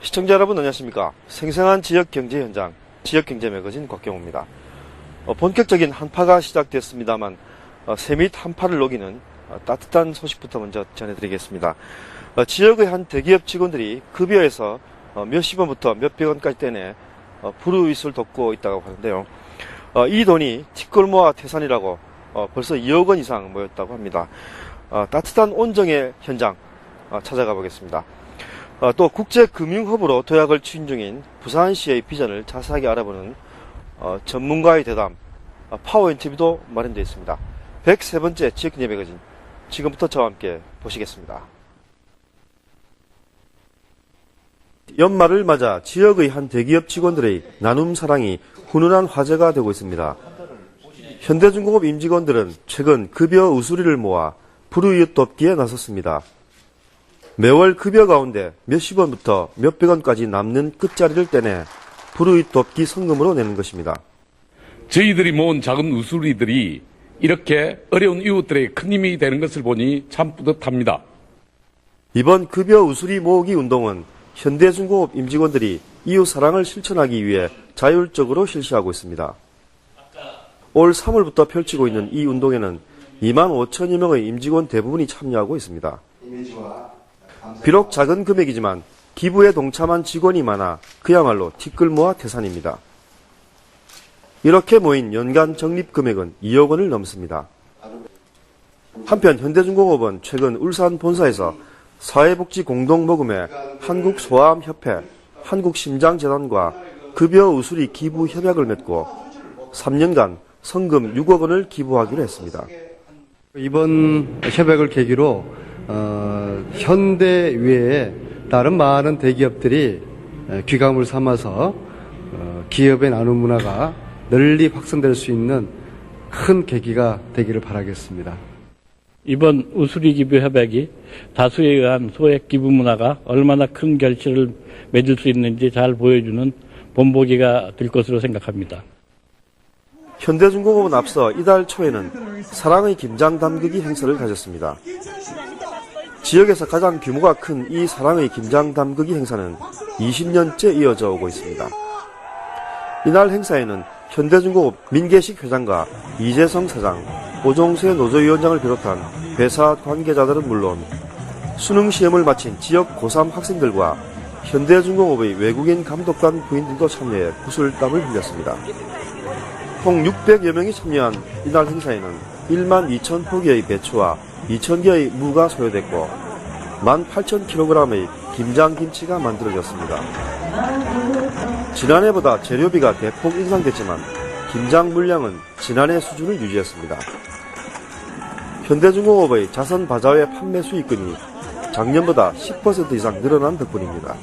시청자 여러분 안녕하십니까. 생생한 지역경제 현장, 지역경제 매거진 곽경호입니다. 본격적인 한파가 시작됐습니다만 새밑 한파를 녹이는 따뜻한 소식부터 먼저 전해드리겠습니다. 지역의 한 대기업 직원들이 급여에서 몇십 원부터 몇백 원까지 떼내 불우이웃을 돕고 있다고 하는데요. 이 돈이 티끌모아 태산이라고 벌써 2억 원 이상 모였다고 합니다. 따뜻한 온정의 현장 찾아가 보겠습니다. 또 국제금융허브로 도약을 추진 중인 부산시의 비전을 자세하게 알아보는 전문가의 대담 파워 인터뷰도 마련되어 있습니다. 103번째 지역경제 매거진 지금부터 저와 함께 보시겠습니다. 연말을 맞아 지역의 한 대기업 직원들의 나눔 사랑이 훈훈한 화제가 되고 있습니다. 현대중공업 임직원들은 최근 급여 우수리를 모아 불우이웃 돕기에 나섰습니다. 매월 급여 가운데 몇십 원부터 몇백 원까지 남는 끝자리를 떼내 불우이웃 돕기 성금으로 내는 것입니다. 저희들이 모은 작은 우수리들이 이렇게 어려운 이웃들의 큰 힘이 되는 것을 보니 참 뿌듯합니다. 이번 급여 우수리 모으기 운동은 현대중공업 임직원들이 이웃 사랑을 실천하기 위해 자율적으로 실시하고 있습니다. 올 3월부터 펼치고 있는 이 운동에는 2만 5천여 명의 임직원 대부분이 참여하고 있습니다. 비록 작은 금액이지만 기부에 동참한 직원이 많아 그야말로 티끌모아 태산입니다. 이렇게 모인 연간 적립금액은 2억 원을 넘습니다. 한편 현대중공업은 최근 울산 본사에서 사회복지 공동모금회 한국소아암협회, 한국심장재단과 급여 우수리 기부 협약을 맺고 3년간 성금 6억 원을 기부하기로 했습니다. 이번 협약을 계기로 현대 외에 다른 많은 대기업들이 귀감을 삼아서 기업의 나눔 문화가 널리 확산될 수 있는 큰 계기가 되기를 바라겠습니다. 이번 우수리 기부 협약이 다수에 의한 소액 기부 문화가 얼마나 큰 결실을 맺을 수 있는지 잘 보여주는 본보기가 될 것으로 생각합니다. 현대중공업은 앞서 이달 초에는 사랑의 김장 담그기 행사를 가졌습니다. 지역에서 가장 규모가 큰 이 사랑의 김장 담그기 행사는 20년째 이어져 오고 있습니다. 이날 행사에는 현대중공업 민계식 회장과 이재성 사장, 오종세 노조위원장을 비롯한 회사 관계자들은 물론 수능 시험을 마친 지역 고3 학생들과 현대중공업의 외국인 감독관 부인들도 참여해 구슬땀을 흘렸습니다. 총 600여 명이 참여한 이날 행사에는 1만 2천 포기의 배추와 2천 개의 무가 소요됐고 18,000kg의 김장김치가 만들어졌습니다. 지난해보다 재료비가 대폭 인상됐지만 김장 물량은 지난해 수준을 유지했습니다. 현대중공업의 자선 바자회 판매 수익금이 작년보다 10% 이상 늘어난 덕분입니다.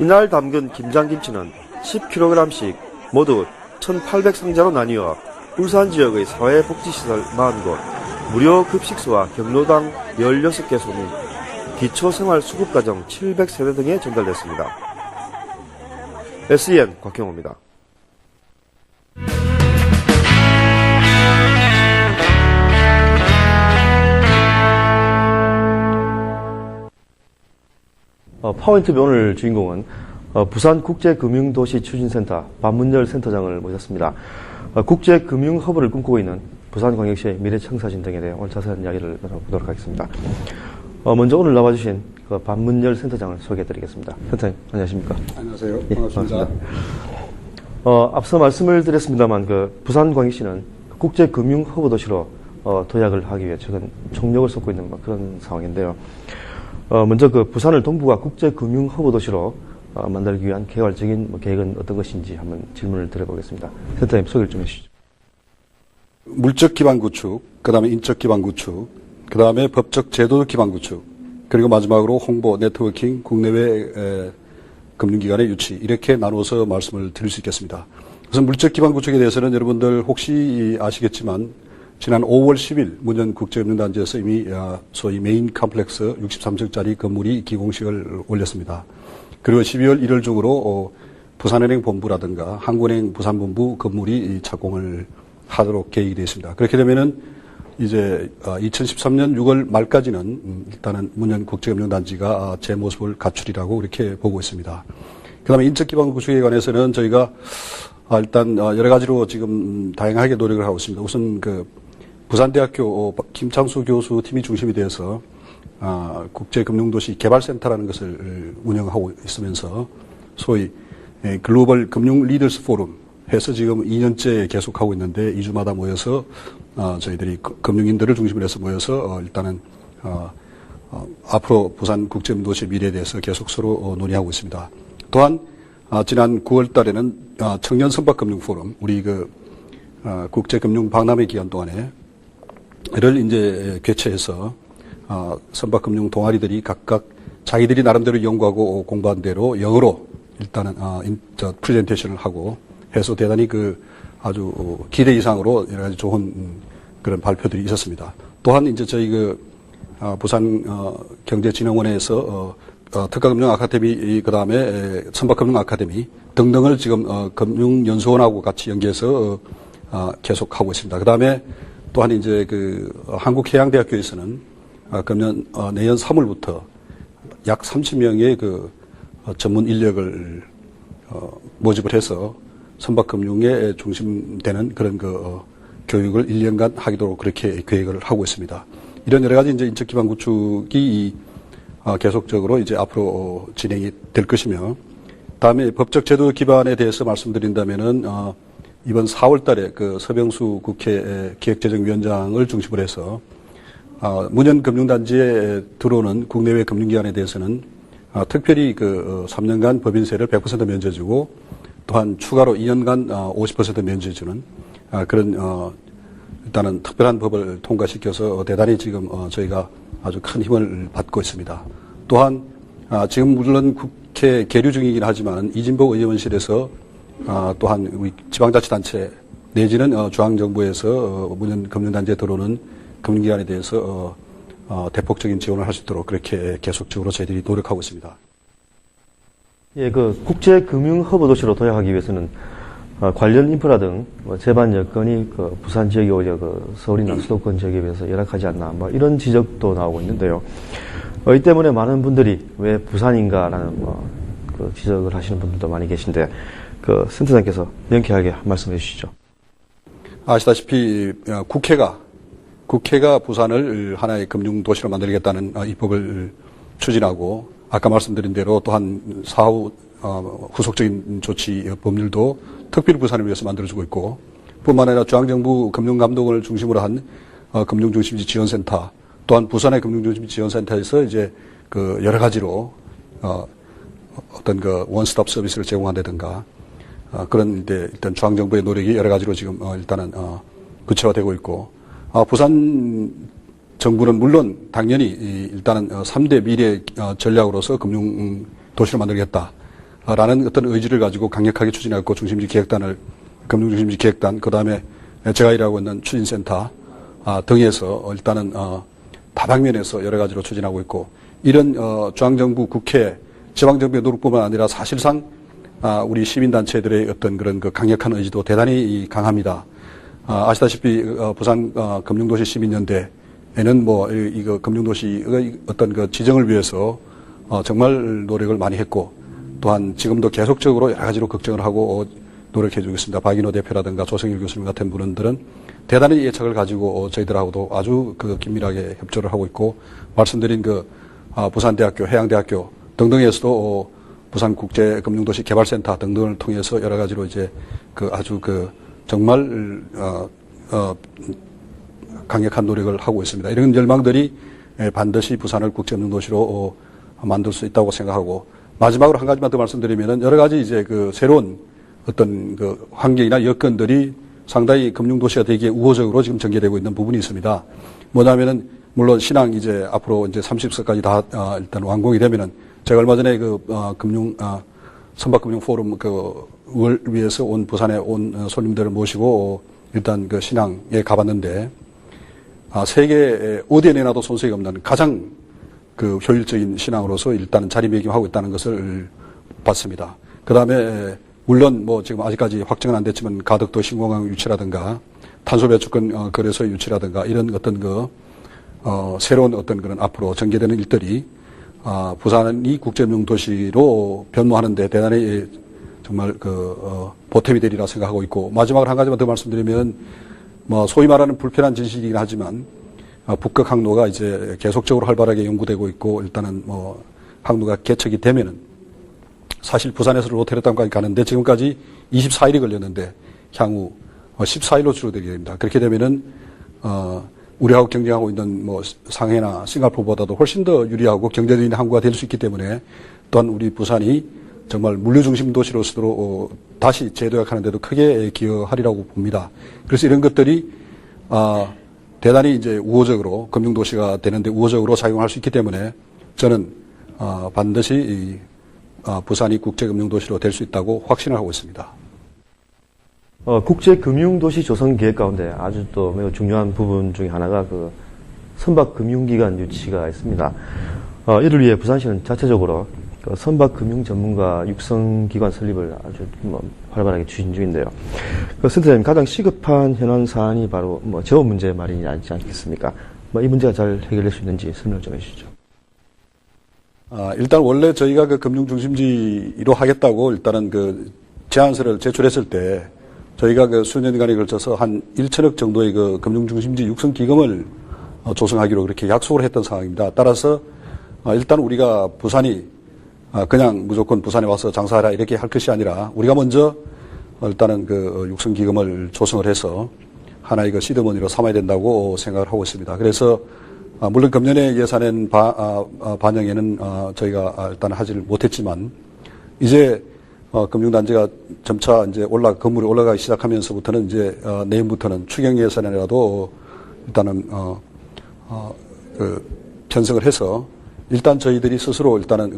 이날 담근 김장김치는 10kg씩 모두 1,800상자로 나뉘어 울산 지역의 사회복지시설 40곳, 무료 급식소와 경로당 16개소 및 기초생활수급가정 700세대 등에 전달됐습니다. SEN 곽경호입니다. 파워인터뷰 오늘 주인공은 부산국제금융도시추진센터 반문열 센터장을 모셨습니다. 국제금융허브를 꿈꾸고 있는 부산광역시의 미래청사진 등에 대해 오늘 자세한 이야기를 나눠보도록 하겠습니다. 먼저 오늘 나와주신 반문열 센터장을 소개해드리겠습니다. 센터님 안녕하십니까? 안녕하세요. 반갑습니다. 반갑습니다. 앞서 말씀을 드렸습니다만 부산광역시는 국제금융허브 도시로 도약을 하기 위해 최근 총력을 쏟고 있는 그런 상황인데요. 먼저 부산을 동북아 국제금융허브 도시로 만들기 위한 개괄적인 계획은 어떤 것인지 한번 질문을 드려보겠습니다. 센터님 소개를 좀 해주시죠. 물적 기반 구축, 그 다음에 인적 기반 구축, 그 다음에 법적 제도 기반 구축, 그리고 마지막으로 홍보, 네트워킹, 국내외 금융기관의 유치, 이렇게 나누어서 말씀을 드릴 수 있겠습니다. 우선 물적 기반 구축에 대해서는 여러분들 혹시 아시겠지만 지난 5월 10일 문현국제금융단지에서 이미 소위 메인 컴플렉스 63층짜리 건물이 기공식을 올렸습니다. 그리고 12월 1일 중으로 부산은행 본부라든가 한국은행 부산본부 건물이 착공을 하도록 계획이 되어 있습니다. 그렇게 되면은 이제 2013년 6월 말까지는 일단은 문현 국제금융단지가 제 모습을 갖추리라고 그렇게 보고 있습니다. 그다음에 인적기반 구축에 관해서는 저희가 일단 여러 가지로 지금 다양하게 노력을 하고 있습니다. 우선 그 부산대학교 김창수 교수 팀이 중심이 되어서 국제금융도시 개발센터라는 것을 운영하고 있으면서 소위 글로벌 금융 리더스 포럼 해서 지금 2년째 계속하고 있는데 2주마다 모여서 저희들이 금융인들을 중심으로 해서 모여서 일단은 앞으로 부산 국제금융도시 미래에 대해서 계속 서로 논의하고 있습니다. 또한 지난 9월 달에는 청년 선박금융 포럼 우리 그 국제금융 박람회 기간 동안에 를 이제 개최해서 선박금융 동아리들이 각각 자기들이 나름대로 연구하고 공부한 대로 영어로 일단은 프레젠테이션을 하고 해서 대단히 그 아주 기대 이상으로 여러 가지 좋은 그런 발표들이 있었습니다. 또한 이제 저희 그 부산 경제진흥원에서 특가금융 아카데미 그다음에 선박금융 아카데미 등등을 지금 금융연수원하고 같이 연계해서 계속 하고 있습니다. 그다음에 또한 이제 그 한국해양대학교에서는 내년 3월부터 약 30명의 그 전문 인력을 모집을 해서 선박금융에 중심되는 그런 그 교육을 1년간 하도록 그렇게 계획을 하고 있습니다. 이런 여러 가지 이제 인적 기반 구축이 계속적으로 이제 앞으로 진행이 될 것이며, 다음에 법적 제도 기반에 대해서 말씀드린다면은 이번 4월 달에 그 서병수 국회 기획재정위원장을 중심으로 해서 문현 금융단지에 들어오는 국내외 금융기관에 대해서는 특별히 그 3년간 법인세를 100% 면제해주고 또한 추가로 2년간 50% 면제해주는 그런 일단은 특별한 법을 통과시켜서 대단히 지금 저희가 아주 큰 힘을 받고 있습니다. 또한 지금 물론 국회 계류 중이긴 하지만 이진복 의원실에서 또한 우리 지방자치단체 내지는 중앙정부에서 문현 금융단지에 들어오는 금융기관에 대해서 대폭적인 지원을 할 수 있도록 그렇게 계속적으로 저희들이 노력하고 있습니다. 예, 그 국제금융 허브 도시로 도약하기 위해서는 관련 인프라 등 제반 여건이 그 부산 지역이 오히려 그 서울이나 수도권 지역에 비해서 열악하지 않나 뭐 이런 지적도 나오고 있는데요. 이 때문에 많은 분들이 왜 부산인가라는 그 지적을 하시는 분들도 많이 계신데 그 센터장께서 명쾌하게 한 말씀해 주시죠. 아시다시피 국회가 부산을 하나의 금융도시로 만들겠다는 입법을 추진하고 아까 말씀드린 대로 또한 사후 후속적인 조치 법률도 특별히 부산을 위해서 만들어주고 있고, 뿐만 아니라 중앙정부 금융감독원을 중심으로 한 금융중심지 지원센터, 또한 부산의 금융중심지 지원센터에서 이제 그 여러 가지로 어떤 그 원스톱 서비스를 제공한다든가 그런 이제 일단 중앙정부의 노력이 여러 가지로 지금 일단은 구체화되고 있고, 부산 정부는 물론 당연히 일단은 3대 미래 전략으로서 금융 도시를 만들겠다라는 어떤 의지를 가지고 강력하게 추진했고, 중심지 기획단을 금융중심지 기획단, 그 다음에 제가 일하고 있는 추진센터 등에서 일단은 다방면에서 여러 가지로 추진하고 있고, 이런 중앙정부, 국회, 지방정부의 노력뿐만 아니라 사실상 우리 시민단체들의 어떤 그런 그 강력한 의지도 대단히 강합니다. 아시다시피 부산 금융도시 시민연대에는 뭐 이거 금융도시의 어떤 그 지정을 위해서 정말 노력을 많이 했고, 또한 지금도 계속적으로 여러 가지로 걱정을 하고 노력해주고 있습니다. 박인호 대표라든가 조성일 교수님 같은 분들은 대단히 예측을 가지고 저희들하고도 아주 그 긴밀하게 협조를 하고 있고, 말씀드린 그 부산대학교, 해양대학교 등등에서도 부산국제금융도시 개발센터 등등을 통해서 여러 가지로 이제 그 아주 그 정말 강력한 노력을 하고 있습니다. 이런 열망들이 반드시 부산을 국제금융도시로 만들 수 있다고 생각하고, 마지막으로 한 가지만 더 말씀드리면은 여러 가지 이제 그 새로운 어떤 그 환경이나 여건들이 상당히 금융도시가 되기에 우호적으로 지금 전개되고 있는 부분이 있습니다. 뭐냐면은 물론 신항 이제 앞으로 이제 30석까지 다 일단 완공이 되면은 제가 얼마 전에 그 선박금융 포럼 그을 위해서 온 부산에 온 손님들을 모시고 일단 그 신항에 가봤는데 세계 어디에 내놔도 손색이 없는 가장 그 효율적인 신항으로서 일단은 자리매김하고 있다는 것을 봤습니다. 그 다음에 물론 뭐 지금 아직까지 확정은 안 됐지만 가덕도 신공항 유치라든가 탄소 배출권 거래소 유치라든가 이런 어떤 새로운 어떤 그런 앞으로 전개되는 일들이 부산이 국제금융 도시로 변모하는데 대단히 정말 보탬이 되리라 생각하고 있고, 마지막으로 한 가지만 더 말씀드리면 소위 말하는 불편한 진실이긴 하지만 북극 항로가 이제 계속적으로 활발하게 연구되고 있고, 일단은 항로가 개척이 되면은 사실 부산에서 로테르담까지 가는데 지금까지 24일이 걸렸는데 향후 14일로 줄어들게 됩니다. 그렇게 되면은 우리하고 경쟁하고 있는 상해나 싱가포르보다도 훨씬 더 유리하고 경제적인 항구가 될 수 있기 때문에, 또한 우리 부산이 정말 물류 중심 도시로서 다시 재도약하는 데도 크게 기여하리라고 봅니다. 그래서 이런 것들이 대단히 이제 우호적으로 금융 도시가 되는데 우호적으로 작용할 수 있기 때문에 저는 반드시 부산이 국제금융 도시로 될 수 있다고 확신을 하고 있습니다. 국제금융도시 조성 계획 가운데 아주 또 매우 중요한 부분 중에 하나가 선박금융기관 유치가 있습니다. 이를 위해 부산시는 자체적으로 선박금융 전문가 육성기관 설립을 아주 활발하게 추진 중인데요. 센터장님, 가장 시급한 현안 사안이 바로 재원 문제 마련이지 않겠습니까? 이 문제가 잘 해결될 수 있는지 설명 좀 해주시죠. 일단 원래 저희가 금융 중심지로 하겠다고 일단은 제안서를 제출했을 때 저희가 수년간에 걸쳐서 한 1천억 정도의 금융 중심지 육성 기금을 조성하기로 그렇게 약속을 했던 상황입니다. 따라서 일단 우리가 부산이 그냥 무조건 부산에 와서 장사하라 이렇게 할 것이 아니라 우리가 먼저 일단은 육성 기금을 조성을 해서 하나의 시드머니로 삼아야 된다고 생각을 하고 있습니다. 그래서 물론 금년의 예산엔 반영에는 저희가 일단 하지를 못했지만 이제 금융단지가 점차 이제 건물이 올라가기 시작하면서부터는 이제 내년부터는 추경 예산이라도 일단은 편성을 해서 일단 저희들이 스스로 일단은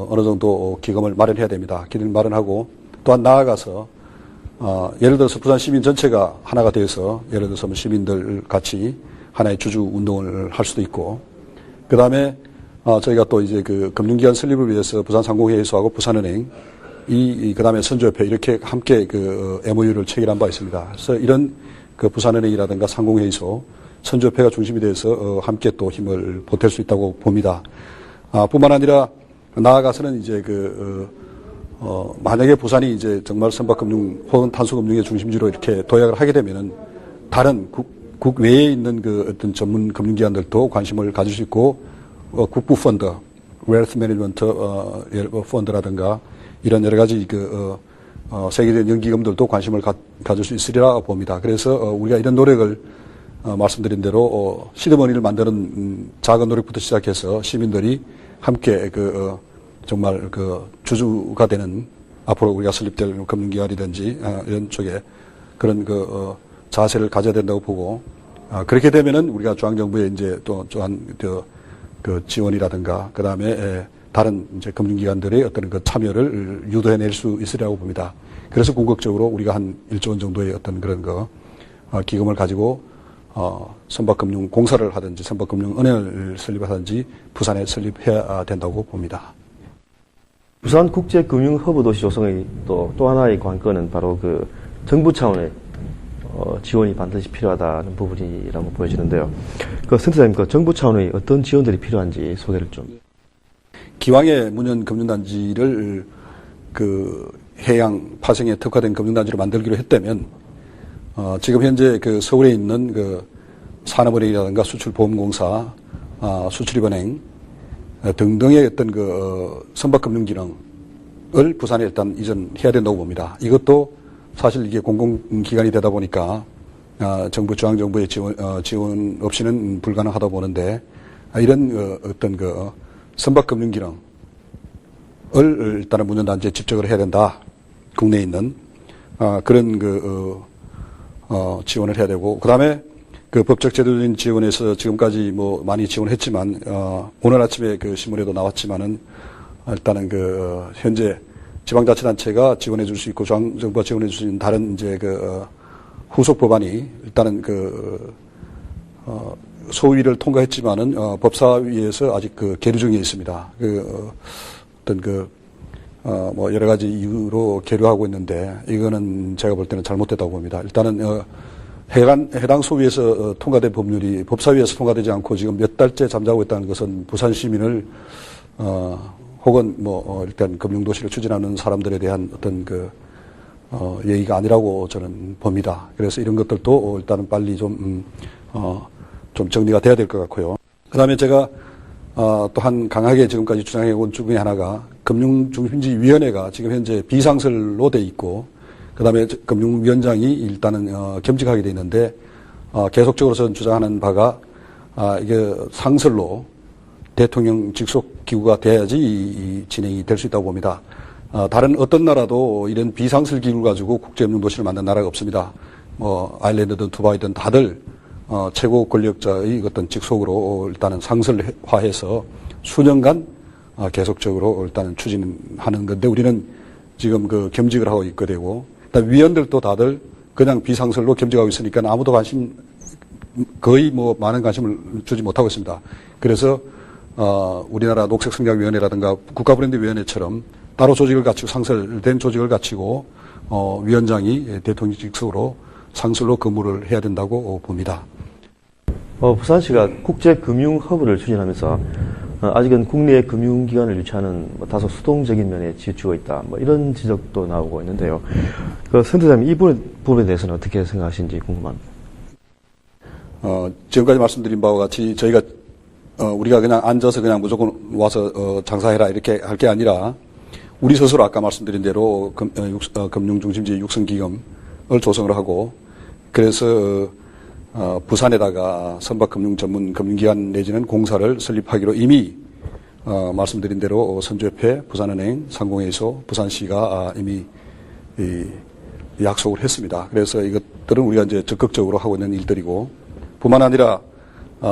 어느 정도 기금을 마련해야 됩니다. 기금을 마련하고 또한 나아가서 예를 들어서 부산 시민 전체가 하나가 되어서 예를 들어서 시민들 같이 하나의 주주 운동을 할 수도 있고, 그 다음에 저희가 또 이제 금융기관 설립을 위해서 부산상공회의소하고 부산은행 그 다음에 선조협회 이렇게 함께 MOU를 체결한 바 있습니다. 그래서 이런 부산은행이라든가 상공회의소, 선조협회가 중심이 돼서 함께 또 힘을 보탤 수 있다고 봅니다. 뿐만 아니라 나아가서는 이제 만약에 부산이 이제 정말 선박금융 혹은 탄소금융의 중심지로 이렇게 도약을 하게 되면은 다른 국 외에 있는 어떤 전문 금융기관들도 관심을 가질 수 있고, 국부 펀드, 웰스 매니지먼트 펀드라든가 이런 여러 가지 세계적인 연기금들도 관심을 가질 수 있으리라 봅니다. 그래서 우리가 이런 노력을 말씀드린 대로 시드머니를 만드는 작은 노력부터 시작해서 시민들이 함께 정말 주주가 되는 앞으로 우리가 설립될 금융기관이든지 이런 쪽에 그런 자세를 가져야 된다고 보고, 그렇게 되면은 우리가 중앙정부에 이제 또한 지원이라든가 그 다음에 다른 이제 금융기관들의 어떤 참여를 유도해낼 수 있으리라고 봅니다. 그래서 궁극적으로 우리가 한 1조 원 정도의 어떤 그런 기금을 가지고 선박금융 공사를 하든지 선박금융은행을 설립하든지 부산에 설립해야 된다고 봅니다. 부산 국제금융허브 도시 조성의 또 하나의 관건은 바로 정부 차원의 지원이 반드시 필요하다는 부분이라고 보여지는데요. 센터장님, 정부 차원의 어떤 지원들이 필요한지 소개를 좀. 기왕에 문현 금융단지를 해양 파생에 특화된 금융단지로 만들기로 했다면 지금 현재 서울에 있는 산업은행이라든가 수출보험공사, 수출입은행 등등의 어떤 선박금융 기능을 부산에 일단 이전해야 된다고 봅니다. 이것도 사실 이게 공공기관이 되다 보니까 정부 중앙정부의 지원 없이는 불가능하다 보는데, 이런 어떤 선박금융 기능을 일단은 문현단지에 집적을 해야 된다. 국내에 있는 그런 지원을 해야 되고, 그 다음에 법적 제도적인 지원에서 지금까지 많이 지원했지만 오늘 아침에 신문에도 나왔지만은 일단은 현재 지방자치단체가 지원해 줄 수 있고 중앙정부가 지원해 줄 수 있는 다른 이제 후속 법안이 일단은 소위를 통과했지만은 법사위에서 아직 계류 중에 있습니다. 어떤 여러 가지 이유로 계류하고 있는데, 이거는 제가 볼 때는 잘못됐다고 봅니다. 일단은 해당 소위에서 통과된 법률이 법사위에서 통과되지 않고 지금 몇 달째 잠자고 있다는 것은 부산 시민을 혹은 일단 금융도시를 추진하는 사람들에 대한 어떤 예의가 아니라고 저는 봅니다. 그래서 이런 것들도 일단은 빨리 좀 정리가 돼야 될 것 같고요. 그 다음에 제가 또한 강하게 지금까지 주장해 온 중에 하나가 금융중심지위원회가 지금 현재 비상설로 돼 있고, 그 다음에 금융위원장이 일단은 겸직하게 돼 있는데, 계속적으로 저는 주장하는 바가 이게 상설로 대통령 직속 기구가 돼야지 이 진행이 될 수 있다고 봅니다. 다른 어떤 나라도 이런 비상설 기구를 가지고 국제금융도시를 만든 나라가 없습니다. 아일랜드든 두바이든 다들 최고 권력자의 어떤 직속으로 일단은 상설화해서 수년간 계속적으로 일단은 추진하는 건데, 우리는 지금 겸직을 하고 있게 되고, 그다음에 위원들도 다들 그냥 비상설로 겸직하고 있으니까 아무도 거의 많은 관심을 주지 못하고 있습니다. 그래서 우리나라 녹색성장위원회라든가 국가브랜드위원회처럼 따로 조직을 갖추고 상설된 조직을 갖추고 위원장이 대통령 직속으로 상설로 근무를 해야 된다고 봅니다. 부산시가 국제금융허브를 추진하면서 아직은 국내 금융기관을 유치하는 다소 수동적인 면에 지추어 있다, 이런 지적도 나오고 있는데요. 선대장님, 이 부분에 대해서는 어떻게 생각하시는지 궁금합니다. 지금까지 말씀드린 바와 같이 저희가 우리가 그냥 앉아서 그냥 무조건 와서 장사해라 이렇게 할 게 아니라, 우리 스스로 아까 말씀드린 대로 금융중심지 육성기금을 조성을 하고, 그래서 부산에다가 선박금융 전문 금융기관 내지는 공사를 설립하기로 이미 말씀드린 대로 선주협회, 부산은행, 상공회의소, 부산시가 이미 약속을 했습니다. 그래서 이것들은 우리가 이제 적극적으로 하고 있는 일들이고, 뿐만 아니라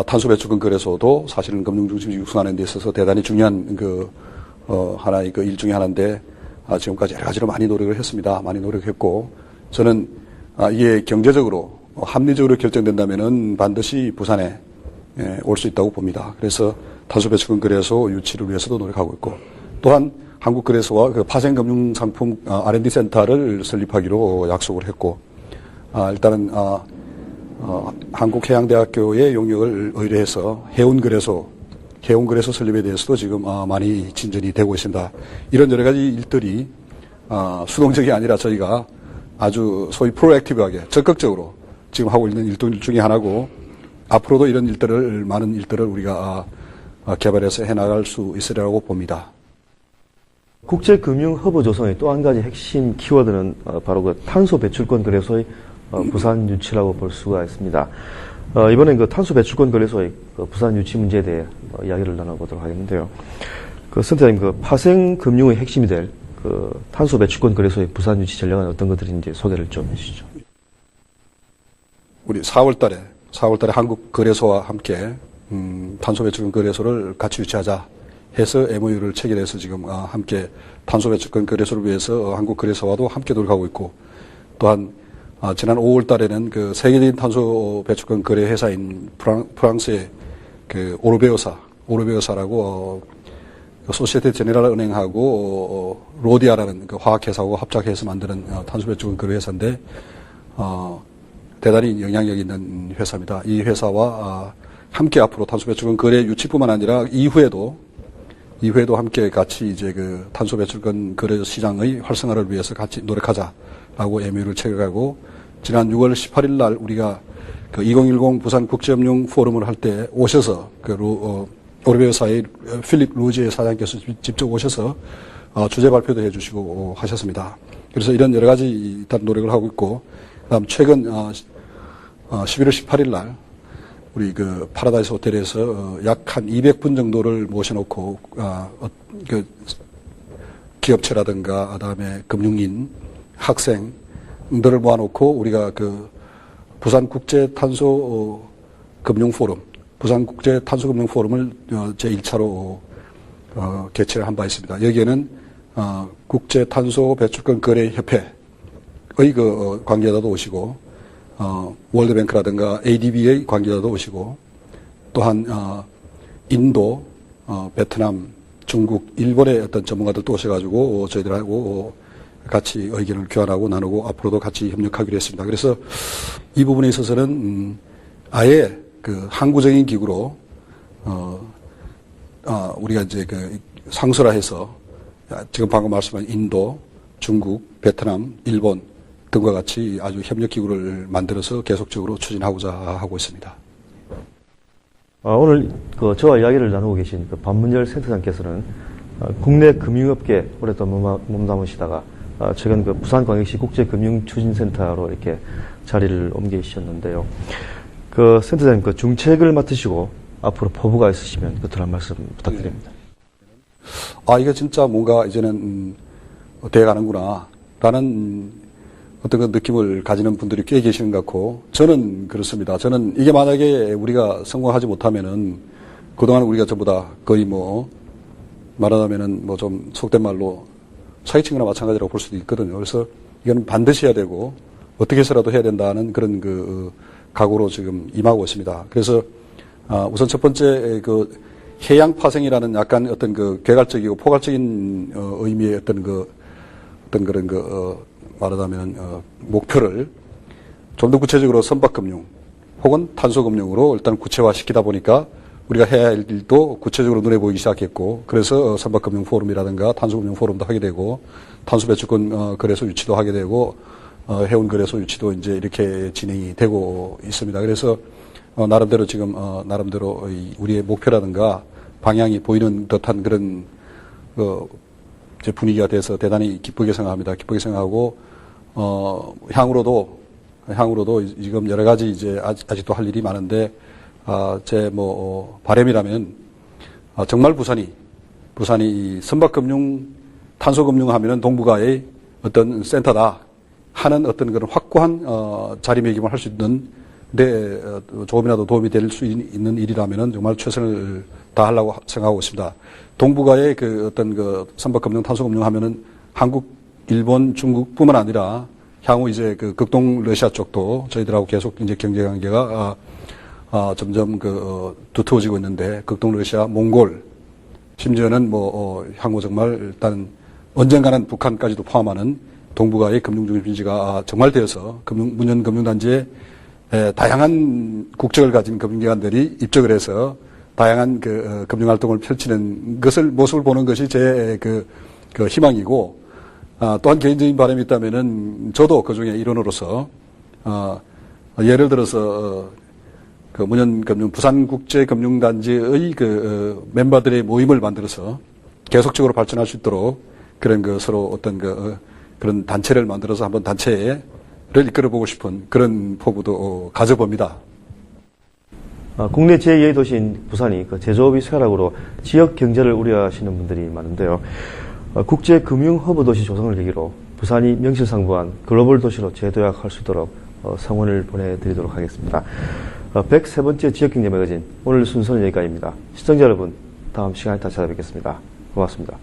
탄소배출권 거래소도 사실은 금융중심지 육성하는 데 있어서 대단히 중요한 하나의 일 중에 하나인데, 지금까지 여러 가지로 많이 노력을 했습니다. 많이 노력했고, 저는 이게 경제적으로 합리적으로 결정된다면은 반드시 부산에 올 수 있다고 봅니다. 그래서 탄소배출권 거래소 유치를 위해서도 노력하고 있고, 또한 한국거래소와 파생금융상품 R&D 센터를 설립하기로 약속을 했고, 일단은 한국해양대학교의 용역을 의뢰해서 해운거래소 설립에 대해서도 지금 많이 진전이 되고 있습니다. 이런 여러 가지 일들이 수동적이 아니라 저희가 아주 소위 프로액티브하게 적극적으로 지금 하고 있는 일들 중에 하나고, 앞으로도 이런 많은 일들을 우리가 개발해서 해나갈 수 있으리라고 봅니다. 국제금융허브 조성의 또 한 가지 핵심 키워드는 바로 탄소 배출권 거래소의 부산 유치라고 볼 수가 있습니다. 이번엔 탄소 배출권 거래소의 부산 유치 문제에 대해 이야기를 나눠보도록 하겠는데요. 선생님, 파생 금융의 핵심이 될 탄소 배출권 거래소의 부산 유치 전략은 어떤 것들인지 소개를 좀 해주시죠. 우리 4월달에 한국거래소와 함께 탄소 배출권 거래소를 같이 유치하자 해서 MOU를 체결해서 지금 함께 탄소 배출권 거래소를 위해서 한국거래소와도 함께 노력하고 있고, 또한 지난 5월달에는 세계적인 탄소 배출권 거래 회사인 프랑스의 오르베오사라고 소시에테 제네랄 은행하고 로디아라는 화학회사하고 합작해서 만드는 탄소 배출권 거래 회사인데, 대단히 영향력 있는 회사입니다. 이 회사와 함께 앞으로 탄소 배출권 거래 유치뿐만 아니라 이후에도 함께 같이 이제 탄소 배출권 거래 시장의 활성화를 위해서 같이 노력하자라고 MOU를 체결하고, 지난 6월 18일 날 우리가 2010 부산 국제금융 포럼을 할 때 오셔서 오르베오사의 필립 루지에 사장께서 직접 오셔서 주제 발표도 해주시고 하셨습니다. 그래서 이런 여러 가지 일단 노력을 하고 있고, 그다음 최근 11월 18일 날 우리 파라다이스 호텔에서 약 한 200분 정도를 모셔놓고 기업체라든가 그다음에 금융인, 학생들을 모아놓고 우리가 부산 국제 탄소 금융 포럼, 부산 국제 탄소 금융 포럼을 제 1차로 개최를 한 바 있습니다. 여기에는 국제 탄소 배출권 거래 협회의 관계자도 오시고, 월드뱅크라든가 ADB의 관계자도 오시고, 또한 인도, 베트남, 중국, 일본의 어떤 전문가들도 오셔가지고 저희들하고 같이 의견을 교환하고 나누고 앞으로도 같이 협력하기로 했습니다. 그래서 이 부분에 있어서는 아예 그 항구적인 기구로 우리가 이제 그 상설화해서 지금 방금 말씀한 인도, 중국, 베트남, 일본 등과 같이 아주 협력 기구를 만들어서 계속적으로 추진하고자 하고 있습니다. 오늘 저와 이야기를 나누고 계신 반문열 센터장께서는 국내 금융업계 오랫동안 몸담으시다가 최근 부산광역시 국제금융추진센터로 이렇게 자리를 옮기셨는데요. 센터장님 중책을 맡으시고 앞으로 포부가 있으시면 끝으로 한 말씀 부탁드립니다. 이거 진짜 뭔가 이제는 돼가는구나 라는 어떤 그 느낌을 가지는 분들이 꽤 계시는 것 같고 저는 그렇습니다. 저는 이게 만약에 우리가 성공하지 못하면은 그동안 우리가 전부 다 거의 말하자면은 좀 속된 말로 사기친 거나 마찬가지라고 볼 수도 있거든요. 그래서 이건 반드시 해야 되고 어떻게 해서라도 해야 된다는 그런 각오로 지금 임하고 있습니다. 그래서 우선 첫 번째 해양 파생이라는 약간 어떤 괴갈적이고 포괄적인 의미의 어떤 그런 말하자면 목표를 좀 더 구체적으로 선박금융 혹은 탄소금융으로 일단 구체화시키다 보니까 우리가 해야 할 일도 구체적으로 눈에 보이기 시작했고 그래서 선박금융 포럼이라든가 탄소금융 포럼도 하게 되고 탄소배출권 거래소 유치도 하게 되고 해운 거래소 유치도 이제 이렇게 진행이 되고 있습니다. 그래서 나름대로 지금 나름대로 우리의 목표라든가 방향이 보이는 듯한 그런 이제 분위기가 돼서 대단히 기쁘게 생각합니다. 기쁘게 생각하고 향후로도 지금 여러 가지 이제 아직도 할 일이 많은데 제 바람이라면 정말 부산이 선박금융, 탄소금융 하면은 동북아의 어떤 센터다 하는 어떤 그런 확고한 자리매김을 할 수 있는 데 조금이라도 도움이 될 수 있는 일이라면은 정말 최선을 다하려고 생각하고 있습니다. 동북아의 어떤 선박금융, 탄소금융 하면은 한국, 일본, 중국뿐만 아니라 향후 이제 극동 러시아 쪽도 저희들하고 계속 이제 경제 관계가 점점 두터워지고 있는데 극동 러시아, 몽골 심지어는 향후 정말 일단 언젠가는 북한까지도 포함하는 동북아의 금융중심지가 정말 되어서 문현 금융단지에 다양한 국적을 가진 금융기관들이 입적을 해서 다양한 금융활동을 펼치는 모습을 보는 것이 제 희망이고, 또한 개인적인 바람이 있다면은 저도 그 중에 일원으로서, 예를 들어서, 문현금융, 부산국제금융단지의 멤버들의 모임을 만들어서 계속적으로 발전할 수 있도록 그런 서로 어떤 그런 단체를 만들어서 한번 단체를 이끌어보고 싶은 그런 포부도 가져봅니다. 국내 제2의 도시인 부산이 제조업의 쇠락으로 지역 경제를 우려하시는 분들이 많은데요. 국제금융 허브 도시 조성을 계기로 부산이 명실상부한 글로벌 도시로 재도약할 수 있도록 성원을 보내드리도록 하겠습니다. 103번째 지역경제 매거진 오늘 순서는 여기까지입니다. 시청자 여러분, 다음 시간에 다시 찾아뵙겠습니다. 고맙습니다.